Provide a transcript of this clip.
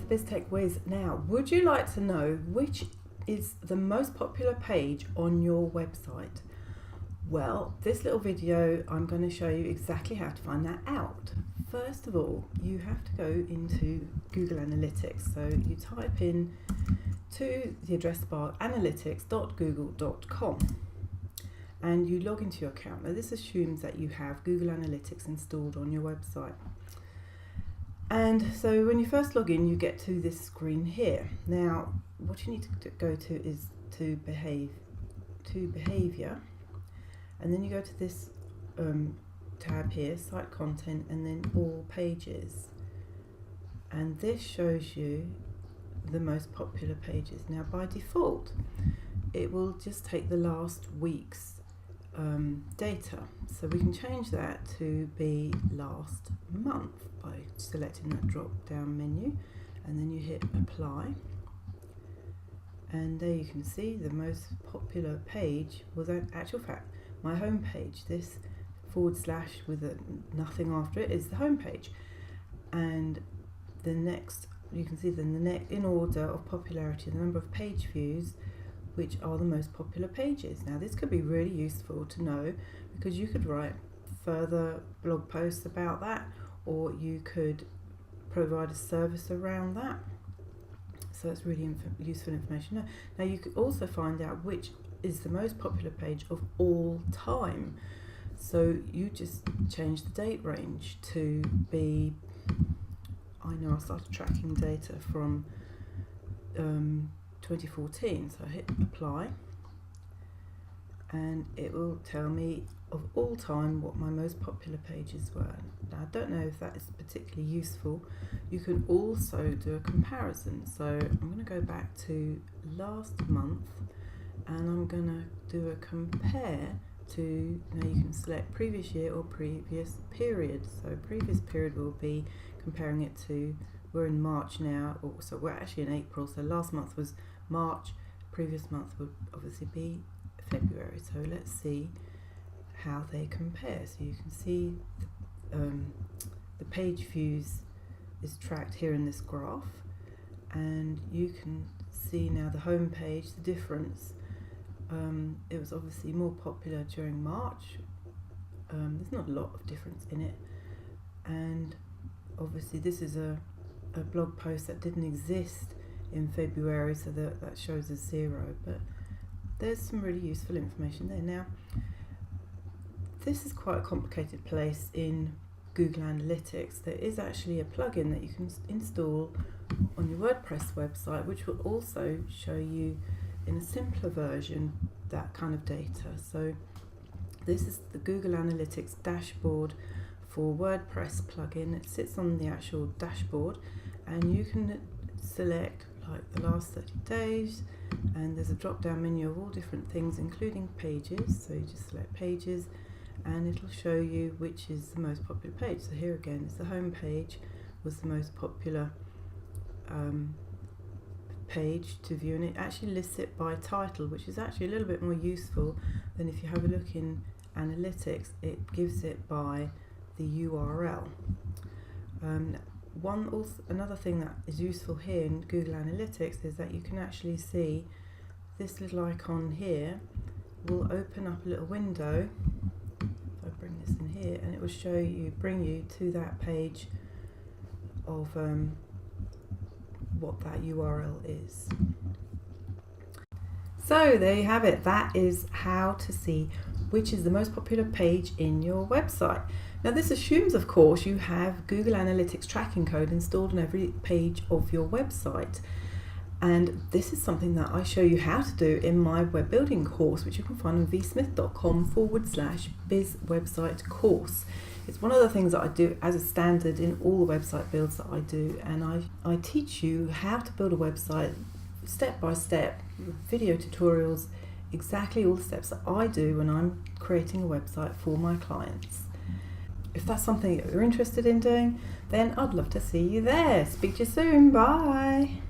the BizTech Whiz. Now, would you like to know which is the most popular page on your website? Well, this little video, I'm going to show you exactly how to find that out. First of all, you have to go into Google Analytics. So you type in to the address bar analytics.google.com and you log into your account. Now, this assumes that you have Google Analytics installed on your website. And so when you first log in, you get to this screen here. Now, what you need to go to is to behavior, and then you go to this tab here, site content, and then all pages. And this shows you the most popular pages. Now, by default, it will just take the last week's data. So we can change that to be last month by selecting that drop down menu, and then you hit apply, and there you can see the most popular page was, in actual fact, my home page. This / with nothing after it is the home page, and the next, you can see in order of popularity, the number of page views, which are the most popular pages. Now, this could be really useful to know, because you could write further blog posts about that, or you could provide a service around that. So it's really useful information. Now, you could also find out which is the most popular page of all time. So you just change the date range to be, I know I started tracking data from 2014, so I hit apply, and it will tell me of all time what my most popular pages were. Now, I don't know if that is particularly useful. You can also do a comparison. So I'm going to go back to last month, and I'm going to do a compare to, now you can select previous year or previous period. So previous period will be comparing it to, we're in March now, so we're actually in April, so last month was March, previous month would obviously be February. So let's see how they compare. So you can see the page views is tracked here in this graph, and you can see now the home page, the difference. It was obviously more popular during March. There's not a lot of difference in it, and obviously this is a blog post that didn't exist in February, so that shows as 0, but there's some really useful information there. Now, this is quite a complicated place in Google Analytics. There is actually a plugin that you can install on your WordPress website, which will also show you in a simpler version that kind of data. So this is the Google Analytics dashboard for WordPress plugin. It sits on the actual dashboard, and you can select like the last 30 days, and there's a drop down menu of all different things, including pages. So you just select pages, and it'll show you which is the most popular page. So here again, it's the home page was the most popular page to view, and it actually lists it by title, which is actually a little bit more useful than if you have a look in Analytics. It gives it by the URL. Another thing that is useful here in Google Analytics is that you can actually see this little icon here will open up a little window. If I bring this in here, and it will bring you to that page of what that URL is. So there you have it. That is how to see which is the most popular page in your website. Now, this assumes, of course, you have Google Analytics tracking code installed on every page of your website. And this is something that I show you how to do in my web building course, which you can find on vsmith.com/bizwebsite course. It's one of the things that I do as a standard in all the website builds that I do, and I teach you how to build a website step by step, with video tutorials, exactly all the steps that I do when I'm creating a website for my clients. If that's something that you're interested in doing, then I'd love to see you there. Speak to you soon. Bye.